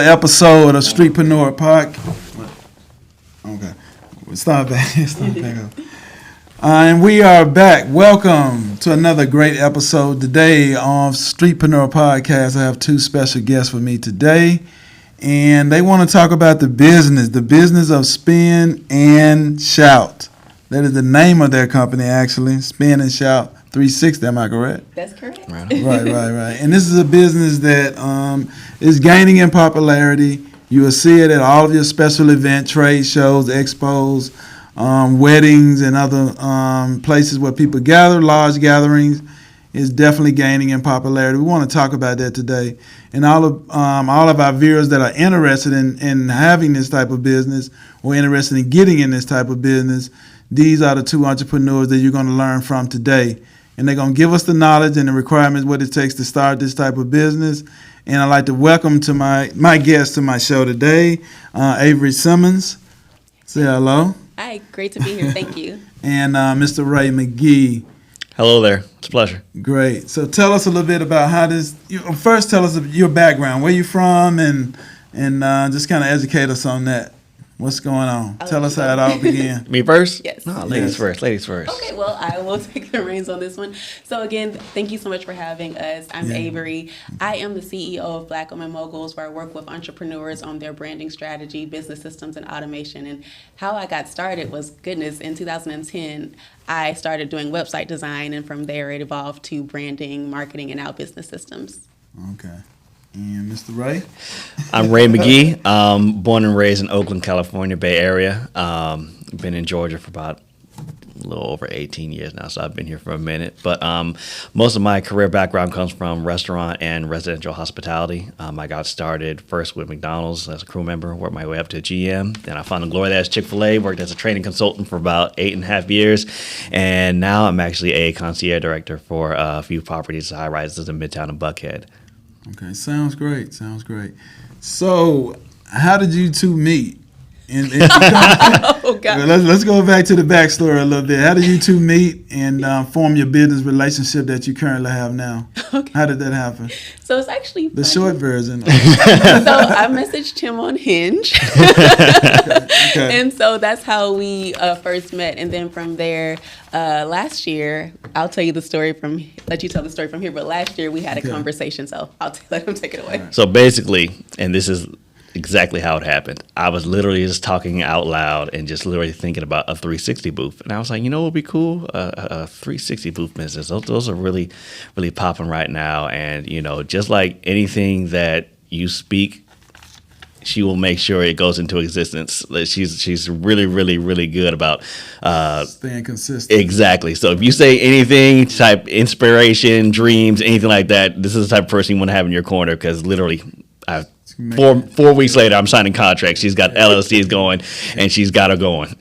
episode of Streetpreneurnetwork. Okay, it's not bad. It's not bad. And we are back. Welcome to another great episode today of Streetpreneur Podcast. I have two special guests with me today, and they want to talk about the business of Spin and Shout. That is the name of their company, actually, Spin and Shout 360. Am I correct? That's correct. Right. And this is a business that is gaining in popularity. You will see it at all of your special event, trade shows, expos, weddings, and other places where people gather, large gatherings. Is definitely gaining in popularity. We want to talk about that today. And all of our viewers that are interested in having this type of business or interested in getting in this type of business, these are the two entrepreneurs that you're going to learn from today. And they're going to give us the knowledge and the requirements, what it takes to start this type of business. And I'd like to welcome to my guest to my show today, Averri Simmons. Say hello. Hi, great to be here. Thank you. And Mr. Ray McGee. Hello there. It's a pleasure. Great. So tell us a little bit about how this. First, tell us your background, where you're from, and just kind of educate us on that. What's going on? Tell us how it all began. Me first? Yes. No, ladies first. Okay, well, I will take the reins on this one. So again, thank you so much for having us. I'm Averri. I am the CEO of Black Women Moguls, where I work with entrepreneurs on their branding strategy, business systems, and automation. And how I got started was, in 2010, I started doing website design, and from there it evolved to branding, marketing, and now business systems. Okay. And Mr. Ray? I'm Ray McGee. Born and raised in Oakland, California, Bay Area. Been in Georgia for about a little over 18 years now, so I've been here for a minute. But most of my career background comes from restaurant and residential hospitality. I got started first with McDonald's as a crew member, worked my way up to GM. Then I found the glory that's Chick-fil-A, worked as a training consultant for about 8.5 years. And now I'm actually a concierge director for a few properties, high rises in Midtown and Buckhead. Okay, sounds great. So, how did you two meet? Oh, God. Let's go back to the backstory a little bit. How did you two meet and form your business relationship that you currently have now? Okay. How did that happen? So it's actually the short version. So I messaged him on Hinge. Okay. And so that's how we first met. And then from there, last year, I'll tell you the story let you tell the story from here. But last year we had a conversation, so I'll let him take it away. So basically, and this is exactly how it happened. I was literally just talking out loud and just literally thinking about a 360 booth. And I was like, you know what would be cool? A 360 booth business. Those are really, really popping right now. And, just like anything that you speak, she will make sure it goes into existence. She's really, really, really good about staying consistent. Exactly. So if you say anything, type inspiration, dreams, anything like that, this is the type of person you want to have in your corner, because literally 4 weeks later, I'm signing contracts. She's got LLCs going, and she's got her going.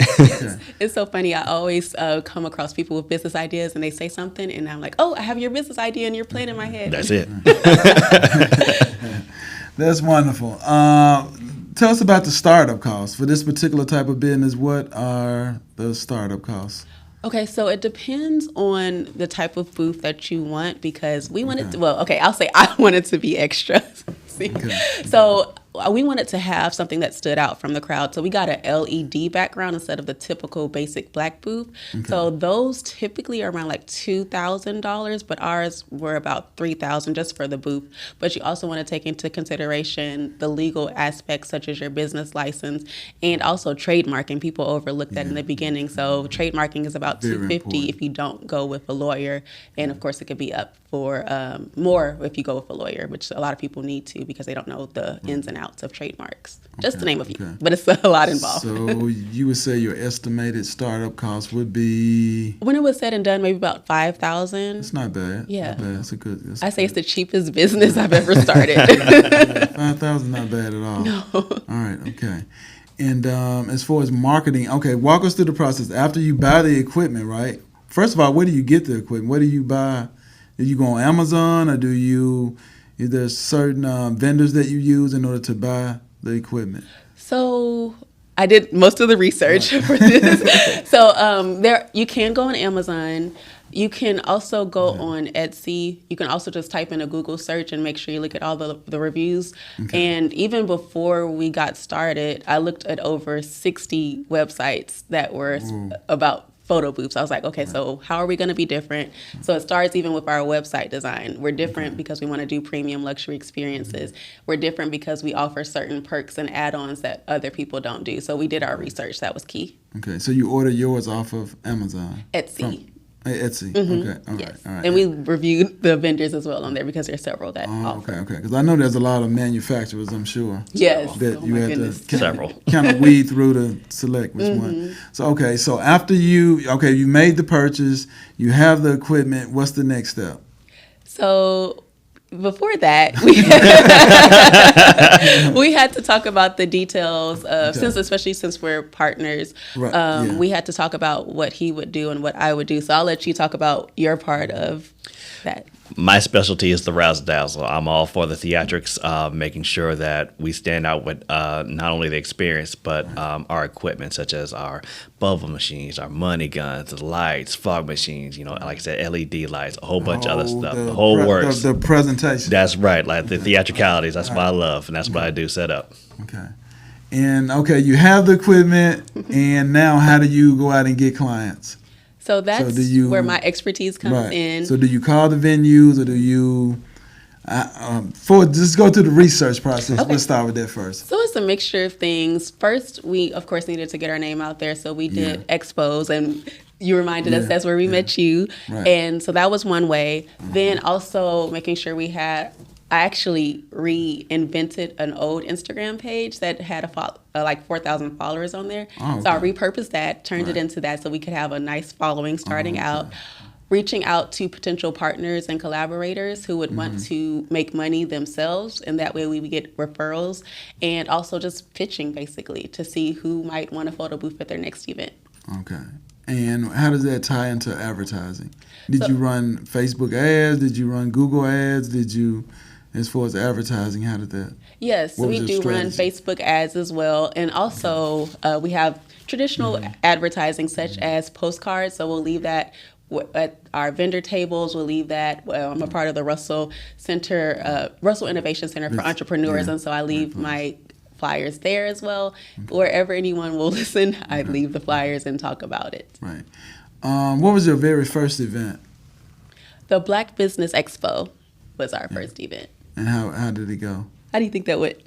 It's so funny. I always come across people with business ideas, and they say something, and I'm like, oh, I have your business idea, and you're playing in my head. That's it. That's wonderful. Tell us about the startup costs. For this particular type of business, what are the startup costs? Okay, so it depends on the type of booth that you want, because we want it to, I'll say I want it to be extra. So we wanted to have something that stood out from the crowd. So we got an LED background instead of the typical basic black booth. Okay. So those typically are around like $2,000, but ours were about $3,000 just for the booth. But you also want to take into consideration the legal aspects, such as your business license and also trademarking. People overlook that in the beginning. So trademarking is about $250 if you don't go with a lawyer. And of course, it could be up for more if you go with a lawyer, which a lot of people need to because they don't know the ins and outs of trademarks. Just to name a few, but it's a lot involved. So you would say your estimated startup cost would be, when it was said and done, maybe about $5,000. It's not bad. Yeah, that's a good. I say it's the cheapest business I've ever started. $5,000 not bad at all. No. All right. Okay. And as far as marketing, walk us through the process after you buy the equipment. Right. First of all, where do you get the equipment? Where do you buy? Do you go on Amazon, or is there certain vendors that you use in order to buy the equipment? So I did most of the research for this. So you can go on Amazon. You can also go on Etsy. You can also just type in a Google search and make sure you look at all the reviews. Okay. And even before we got started, I looked at over 60 websites that were about photo booths. I was like, okay, so how are we going to be different? So it starts even with our website design. We're different because we want to do premium luxury experiences. We're different because we offer certain perks and add-ons that other people don't do. So we did our research. That was key. Okay, so you order yours off of Amazon? Etsy. Etsy. Mm-hmm. Okay. All yes. right. All right. And we reviewed the vendors as well on there because there's several that offer. Okay. Because I know there's a lot of manufacturers, I'm sure. Yes. That Oh you my had goodness. to kind of weed through to select which one. So after you made the purchase, you have the equipment. What's the next step? So before that, we had to talk about the details of, especially since we're partners, Right, we had to talk about what he would do and what I would do. So I'll let you talk about your part of that. My specialty is the razzle dazzle. I'm all for the theatrics, making sure that we stand out with not only the experience, but our equipment, such as our bubble machines, our money guns, the lights, fog machines, like I said, LED lights, a whole bunch of other stuff. The whole works. The presentation. That's right. Like the theatricalities, that's what I love, and that's what I do set up. Okay. And, you have the equipment, and now how do you go out and get clients? So that's where my expertise comes in. So do you call the venues, or do you, just go through the research process. Okay. Let's start with that first. So it's a mixture of things. First, we, of course, needed to get our name out there. So we did expos, and you reminded us that's where we met you. Right. And so that was one way. Then also making sure I actually reinvented an old Instagram page that had like 4,000 followers on there. Oh, okay. So I repurposed that, turned it into that so we could have a nice following starting out. Reaching out to potential partners and collaborators who would want to make money themselves, and that way we would get referrals, and also just pitching basically to see who might want a photo booth at their next event. Okay. And how does that tie into advertising? Did you run Facebook ads? Did you run Google ads? As far as advertising, how did that? Yes, we do run Facebook ads as well. And also we have traditional advertising such as postcards. So we'll leave that at our vendor tables. We'll leave that. I'm a part of the Russell Innovation Center for Entrepreneurs. And so I leave my flyers there as well. Wherever anyone will listen, I leave the flyers and talk about it. Right. What was your very first event? The Black Business Expo was our first event. And how did it go? How do you think that went?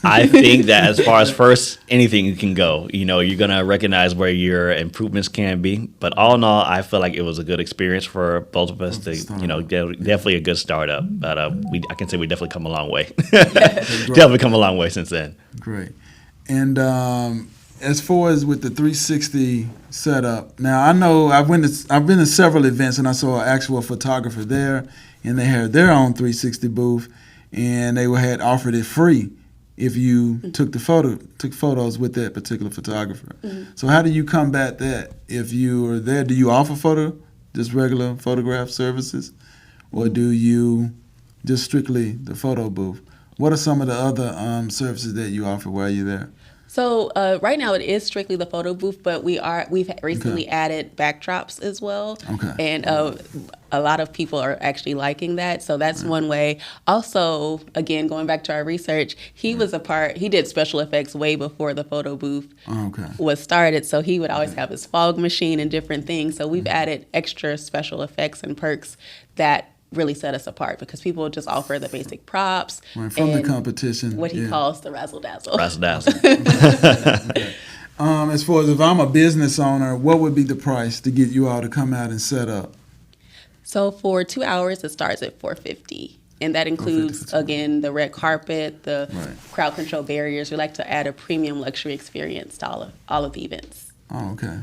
I think that as far as first, anything can go. You're going to recognize where your improvements can be. But all in all, I feel like it was a good experience for both of us. Definitely a good startup. But I can say we definitely come a long way. Definitely come a long way since then. Great. And as far as with the 360 setup, now I know I've been to several events, and I saw an actual photographer there, and they had their own 360 booth, and they had offered it free if you took photos with that particular photographer. So how do you combat that? If you are there, do you offer just regular photograph services, or do you just strictly the photo booth? What are some of the other services that you offer while you're there? So right now it is strictly the photo booth, but we've recently added backdrops as well. Okay. And a lot of people are actually liking that. So that's one way. Also, again, going back to our research, he did special effects way before the photo booth was started. So he would always have his fog machine and different things. So we've added extra special effects and perks that really set us apart, because people just offer the basic props from the competition. What he calls the razzle dazzle. Razzle dazzle. Okay. As far as if I'm a business owner, what would be the price to get you all to come out and set up? So for 2 hours, it starts at $450. And that includes, again, the red carpet, the crowd control barriers. We like to add a premium luxury experience to all of the events. Oh, okay.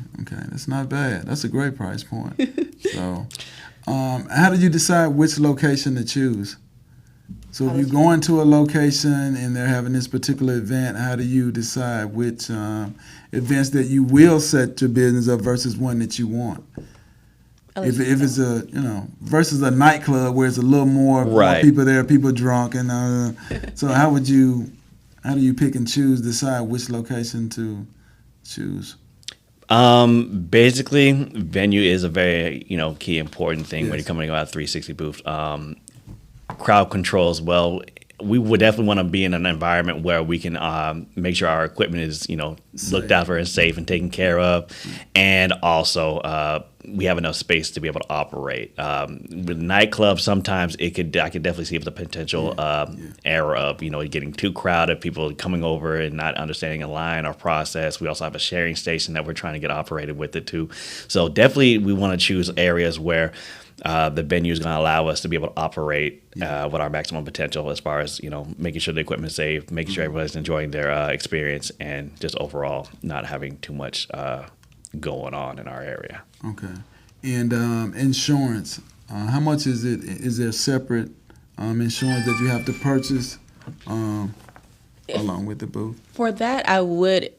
That's not bad. That's a great price point. So, how did you decide which location to choose? So if you go into a location and they're having this particular event, how do you decide which events that you will set your business up versus one that you want? If it's versus a nightclub where it's a little more people there, people drunk, and so how do you pick and decide which location to choose? Basically, venue is a very, key important thing when you're coming about a 360 booth. Crowd control as well. We would definitely want to be in an environment where we can make sure our equipment is, looked out for and safe and taken care of, and also we have enough space to be able to operate. With nightclubs, sometimes I could definitely see the potential error of getting too crowded, people coming over and not understanding a line or process. We also have a sharing station that we're trying to get operated with it too. So definitely, we want to choose areas where the venue is going to allow us to be able to operate with our maximum potential, as far as making sure the equipment's safe, making sure everybody's enjoying their experience, and just overall not having too much going on in our area. Okay. And insurance, how much is it? Is there separate insurance that you have to purchase along with the booth? For that, I would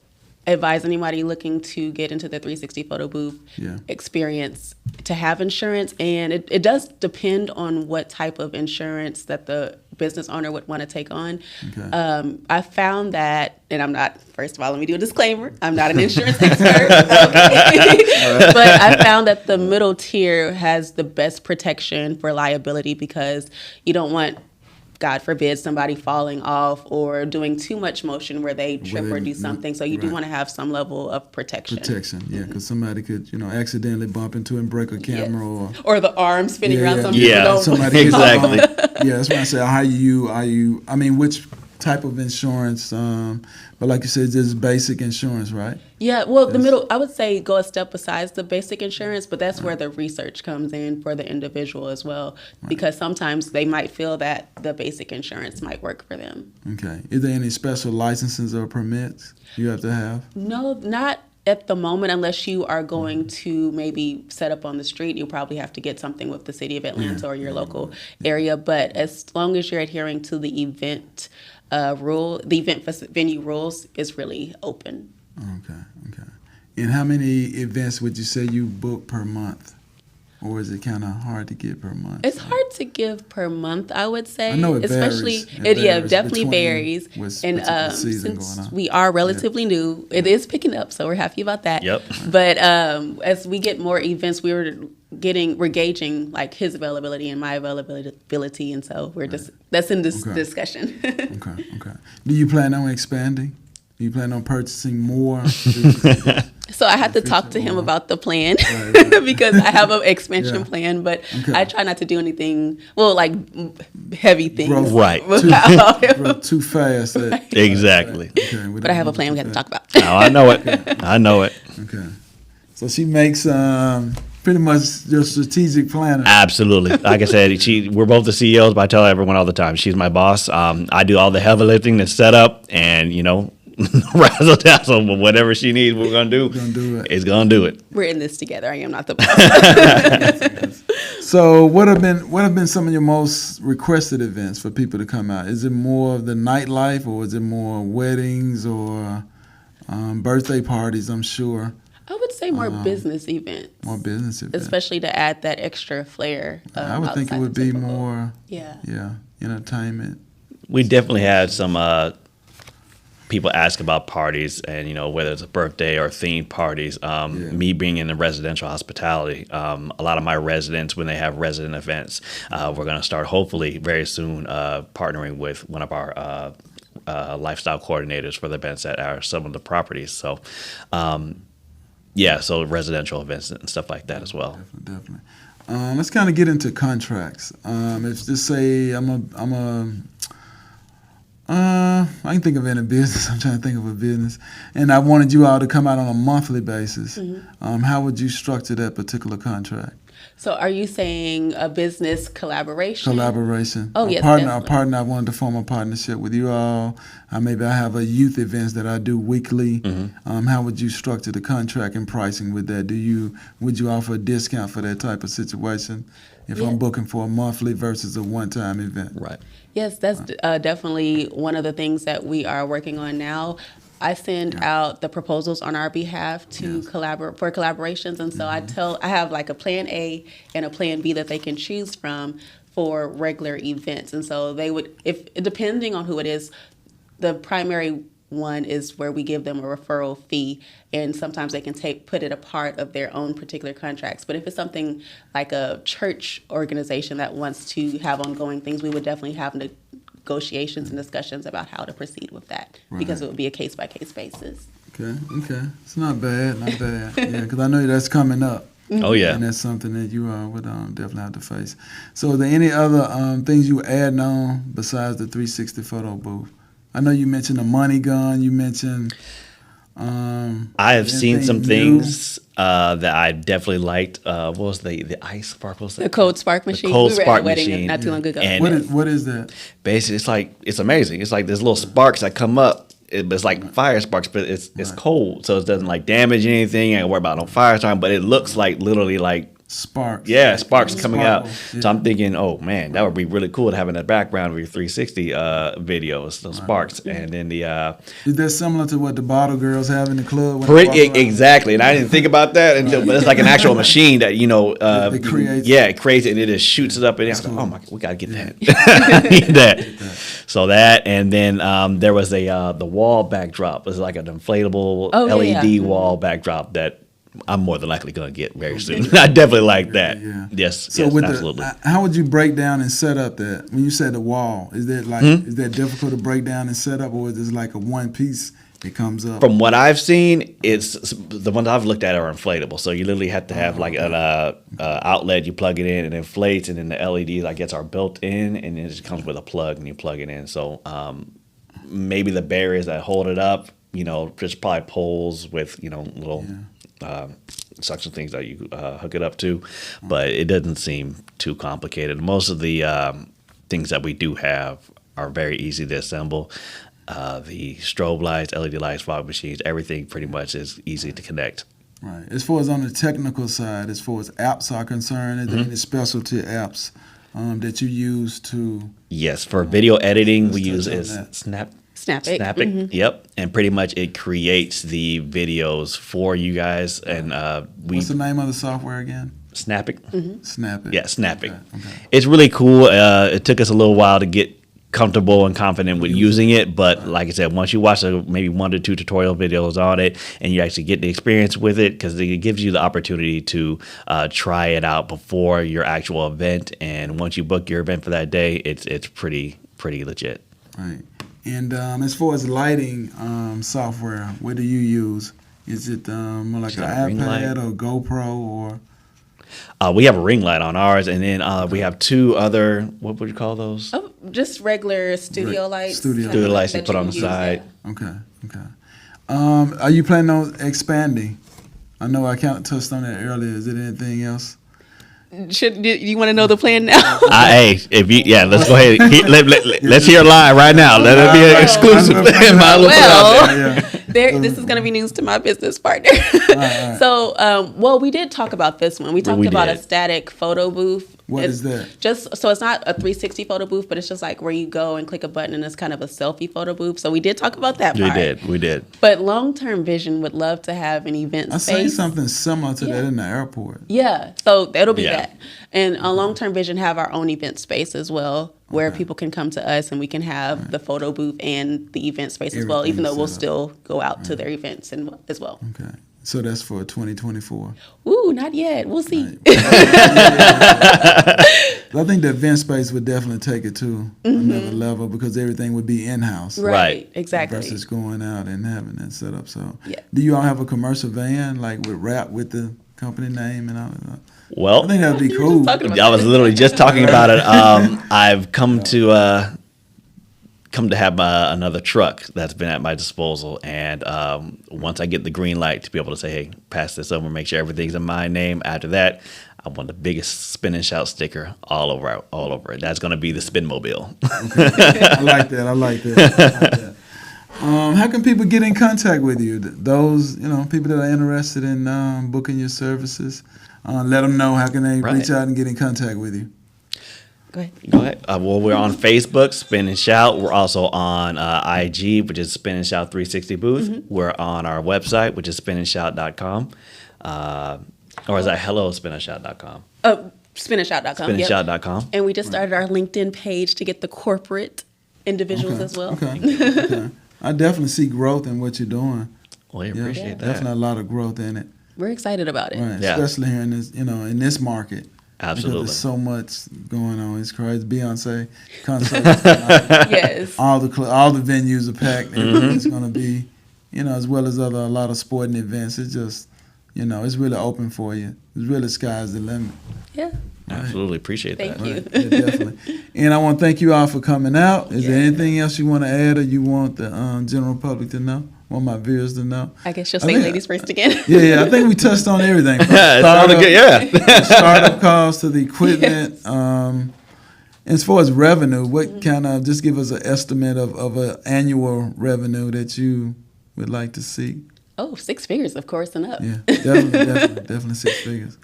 advise anybody looking to get into the 360 photo booth experience to have insurance, and it does depend on what type of insurance that the business owner would want to take on. Okay. I found that, and I'm not, first of all, let me do a disclaimer, I'm not an insurance expert, but I found that the middle tier has the best protection for liability, because you don't want, God forbid, somebody falling off or doing too much motion where they trip or do something. So you do want to have some level of protection. Because somebody could, accidentally bump into and break a camera, or the arm spinning around something. Somebody exactly. That's why I say, which type of insurance? But like you said, just basic insurance, right? Yeah, well, the middle, I would say go a step besides the basic insurance, but that's where the research comes in for the individual as well, because sometimes they might feel that the basic insurance might work for them. Okay. Is there any special licenses or permits you have to have? No, not at the moment, unless you are going to maybe set up on the street. You'll probably have to get something with the city of Atlanta or your local area, but as long as you're adhering to the event venue rules, is really open. Okay. And how many events would you say you book per month? Or is it kind of hard to get per month? It's hard to give per month, I would say. I know it especially varies. It definitely varies. And since we are relatively new, it is picking up, so we're happy about that. Yep. But as we get more events, we're gauging like his availability and my availability, and so we're that's in this discussion. Okay. Do you plan on expanding? Do you plan on purchasing more? So I had to talk to him about the plan because I have an expansion plan, but I try not to do anything, heavy things. Grow too fast. Exactly. But I have a plan we have to talk about. Oh, I know it. I know it. Okay. So she makes pretty much your strategic planner. Absolutely. Like I said, we're both the CEOs, but I tell everyone all the time, she's my boss. I do all the heavy lifting, the setup, and, razzle dazzle, but whatever she needs, we're gonna do. It's gonna do it. We're in this together. I am not the boss. So, what have been some of your most requested events for people to come out? Is it more of the nightlife, or is it more weddings or birthday parties? I'm sure. I would say more business events. More business events, especially to add that extra flair. I would think it would be more. Entertainment. We definitely had some. People ask about parties, and whether it's a birthday or themed parties. Me being in the residential hospitality, a lot of my residents, when they have resident events, we're going to start hopefully very soon partnering with one of our lifestyle coordinators for the events at some of the properties. So, so residential events and stuff like that as well. Definitely. Let's kind of get into contracts. If just say I can think of any business. I'm trying to think of a business. And I wanted you all to come out on a monthly basis. Mm-hmm. How would you structure that particular contract? So are you saying a business collaboration? Collaboration. Oh, yes, A partner, I wanted to form a partnership with you all. Maybe I have a youth events that I do weekly. Mm-hmm. How would you structure the contract and pricing with that? Would you offer a discount for that type of situation if I'm booking for a monthly versus a one-time event? Right. Yes, that's definitely one of the things that we are working on now. I send out the proposals on our behalf to collaborate for collaborations, and so I have like a plan A and a plan B that they can choose from for regular events, and so they would, if depending on who it is, the primary one is where we give them a referral fee, and sometimes they can put it a part of their own particular contracts. But if it's something like a church organization that wants to have ongoing things, we would definitely have negotiations and discussions about how to proceed with that, because it would be a case-by-case basis. Okay. It's not bad. Yeah, because I know that's coming up. Oh, yeah. And that's something that you would definitely have to face. So are there any other things you add on besides the 360 photo booth? I know you mentioned the money gun. You mentioned... I have seen some things that I definitely liked. What was the ice spark? What was that? The cold spark machine. Cold we were spark at a wedding machine. not too long ago. And What is that? basically, it's amazing. It's like there's little sparks that come up. It's like fire sparks, but it's cold, so it doesn't like damage anything. I ain't worry about no fire time, but it looks like literally like Sparks. Yeah, sparks coming out. Yeah. So I'm thinking, oh man, that would be really cool to have in the background of your 360 videos, those sparks, and then the. Is that similar to what the bottle girls have in the club? When they walk around? Exactly, and I didn't think about that until, but it's like an actual machine that It creates. yeah, it creates it and it just shoots it up, and I was like, oh my, we gotta get that. I need that. So that, and then there was the wall backdrop. It was like an inflatable LED wall backdrop that I'm more than likely going to get very soon. I definitely like that. Yeah. Yes, So yes, with absolutely. how would you break down and set up that? When you said the wall, is that like is that difficult to break down and set up, or is it like a one piece that comes up? From what I've seen, it's the ones I've looked at are inflatable. So you literally have to have like an outlet. You plug it in and it inflates, and then the LEDs I guess are built in, and it just comes with a plug and you plug it in. So maybe the barriers that hold it up, just probably poles with little. Suction things that you hook it up to, but it doesn't seem too complicated. Most of the things that we do have are very easy to assemble. The strobe lights, LED lights, fog machines, everything pretty much is easy to connect. Right. As far as on the technical side, as far as apps are concerned, is there any specialty apps that you use to? Yes, for video editing, we let's use touch on is that. Snap it. Yep, and pretty much it creates the videos for you guys. And What's the name of the software again? Snap it. Snap It. Yeah, Snap It. Okay. It's really cool. It took us a little while to get comfortable and confident with using it, but like I said, once you watch maybe 1 to 2 tutorial videos on it and you actually get the experience with it, because it gives you the opportunity to try it out before your actual event, and once you book your event for that day, it's pretty legit. Right. And as far as lighting software, what do you use? Is it more like an got a ring iPad light. or GoPro or? We have a ring light on ours, and then we have 2 other, what would you call those? Oh, just regular studio lights. Studio lights you that put on can the use, side. yeah. Okay. Are you planning on expanding? I know I kind of touched on that earlier. Is there anything else? Do you want to know the plan now? Hey, let's go ahead. Let's hear it live right now. Let it be an exclusive. This is going to be news to my business partner. Right. So, we did talk about this one. We talked about a static photo booth. What is that? So it's not a 360 photo booth, but it's just like where you go and click a button and it's kind of a selfie photo booth. So we did talk about that part. We did. But long-term vision would love to have an event I space. seen something similar to that in the airport. Yeah, so that'll be that. And a long-term vision have our own event space as well, where people can come to us and we can have the photo booth and the event space as well, even though we'll still go out to their events as well. Okay. So that's for 2024. Ooh, not yet. We'll see. Right. I think the event space would definitely take it to another level because everything would be in-house. Right. Exactly. Versus going out and having that set up. So, Yeah. do you all have a commercial van like with rap with the company name and all that? Well, I think that'd be cool. talking about I was literally just talking about it. I've come to have another truck that's been at my disposal, and once I get the green light to be able to say, "Hey, pass this over, make sure everything's in my name." After that, I want the biggest spin and shout sticker all over it. That's going to be the Spinmobile. I like that. How can people get in contact with you? Those people that are interested in booking your services, let them know how can they reach out and get in contact with you. Go ahead. Well, we're on Facebook, Spin and Shout. We're also on IG, which is Spin and Shout 360 Booth. We're on our website, which is spinnandshout.com. Or is that hellospinnandshout.com? Spinnandshout.com. Spinnandshout.com. And we just started our LinkedIn page to get the corporate individuals as well. Okay. I definitely see growth in what you're doing. Well, I appreciate that. Definitely a lot of growth in it. We're excited about it. Right, Yeah. especially here in this, in this market. Absolutely. Because there's so much going on. It's crazy. Beyonce concert. Yes. all the venues are packed. Everything's going to be, as well as a lot of sporting events. It's just, it's really open for you. It's really sky's the limit. Yeah. Absolutely appreciate Thank that. you. Right. Yeah, definitely. And I want to thank you all for coming out. Is there anything else you want to add or you want the general public to know? Want my viewers to know? I guess you'll say ladies first again. Yeah, I think we touched on everything. Yeah, it sounded good. Yeah. Startup costs to the equipment. As far as revenue, what kind of, just give us an estimate of an annual revenue that you would like to see? Oh, 6 figures, of course, and up. Yeah, definitely 6 figures.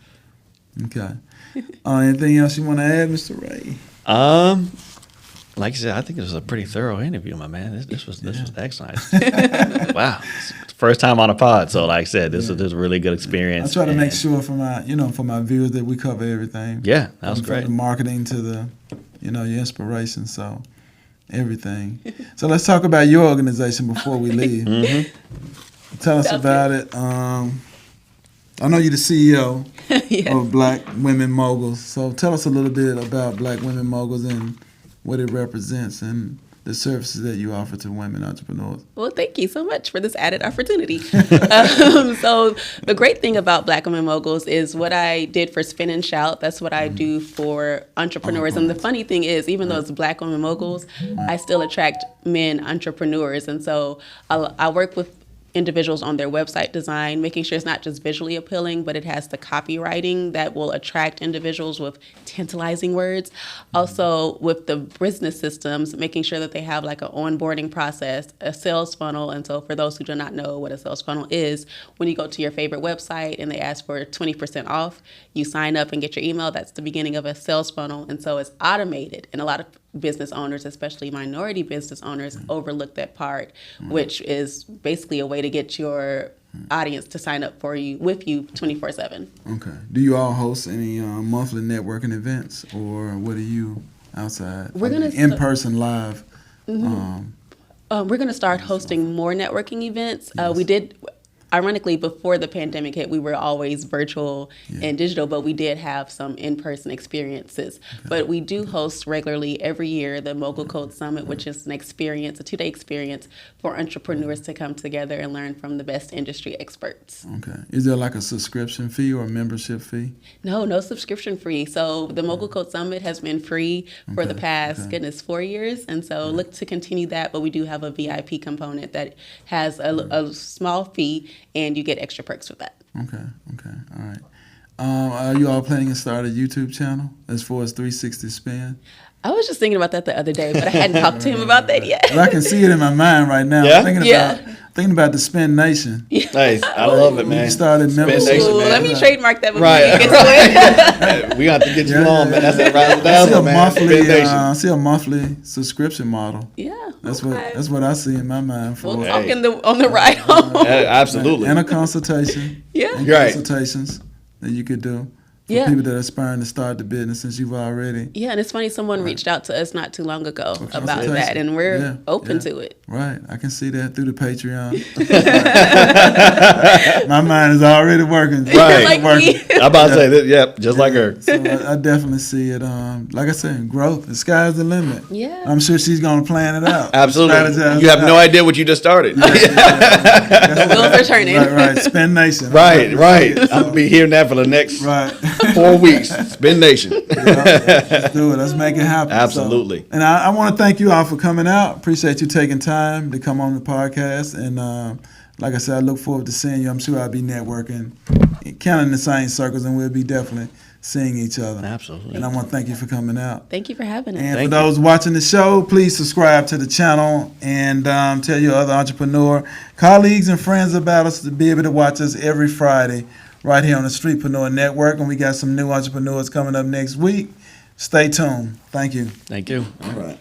Okay. Anything else you want to add, Mr. Ray? Like I said, I think it was a pretty thorough interview, my man. This was excellent. Wow, it's the first time on a pod, so like I said, this was a really good experience. I try to make sure for my viewers that we cover everything. Yeah, that was from great. the marketing to the, your inspiration, so everything. So let's talk about your organization before we leave. Tell us about it. I know you're the CEO of Black Women Moguls. So tell us a little bit about Black Women Moguls and what it represents and the services that you offer to women entrepreneurs. Well, thank you so much for this added opportunity. So the great thing about Black Women Moguls is what I did for Spin and Shout. That's what I do for entrepreneurs. And the funny thing is, even though it's Black Women Moguls, I still attract men entrepreneurs. And so I work with individuals on their website design, making sure it's not just visually appealing, but it has the copywriting that will attract individuals with tantalizing words. Also with the business systems, making sure that they have like an onboarding process, a sales funnel. And so for those who do not know what a sales funnel is, when you go to your favorite website and they ask for 20% off, you sign up and get your email. That's the beginning of a sales funnel. And so it's automated. And a lot of business owners, especially minority business owners, overlook that part, which is basically a way to get your audience to sign up with you 24/7. Okay. Do you all host any monthly networking events, or what are you outside? We're gonna in-person live. We're going to start hosting more networking events. We did. Ironically, before the pandemic hit, we were always virtual and digital, but we did have some in-person experiences. Okay. But we do host regularly every year the Mogul Code Summit, which is an experience, a 2-day experience for entrepreneurs to come together and learn from the best industry experts. Okay. Is there like a subscription fee or a membership fee? No subscription fee. So the Mogul Code Summit has been free for the past, 4 years. And so look to continue that, but we do have a VIP component that has a small fee, and you get extra perks with that. Okay, all right. Are you all planning to start a YouTube channel as far as 360 Spin? I was just thinking about that the other day, but I hadn't talked to him about that yet. Well, I can see it in my mind right now. Yeah? I'm thinking about the Spin Nation. Nice. I love it, man. You started Spin Nation, man. Let me trademark that before Right. we get to it. We got to get you on, man. That's a razzle dazzle, man. Spin I Nation. see a monthly subscription model. Yeah. That's what I see in my mind for. We'll talk on the ride home. Absolutely. And a consultation. Yeah. And Right. consultations that you could do for Yeah. people that are aspiring to start the business since you've already. Yeah, and it's funny, someone reached out to us not too long ago about consultation. that, and we're Yeah, open yeah. to it. Right. I can see that through the Patreon. My mind is already working. Right. Like working. me. I'm about to say that, yep, just like her. So I definitely see it. Like I said, growth. The sky's the limit. Yeah. I'm sure she's going to plan it out. Absolutely. Strategize You have it no out. idea what you just started. The wheels are turning. Right. Spin Nation. Right. I'm going to be hearing that for the next Right. 4 weeks. Spin Nation. Let's do it. Let's make it happen. Absolutely. So, and I want to thank you all for coming out. Appreciate you taking time to come on the podcast. And like I said, I look forward to seeing you. I'm sure I'll be networking, kind of in the same circles, and we'll be definitely seeing each other. Absolutely. And I want to thank you for coming out. Thank you for having us. And Thank for those watching the show, please subscribe to the channel and tell your other entrepreneur colleagues and friends about us to be able to watch us every Friday right here on the Streetpreneur Network. And we got some new entrepreneurs coming up next week. Stay tuned. Thank you. Thank you. All right.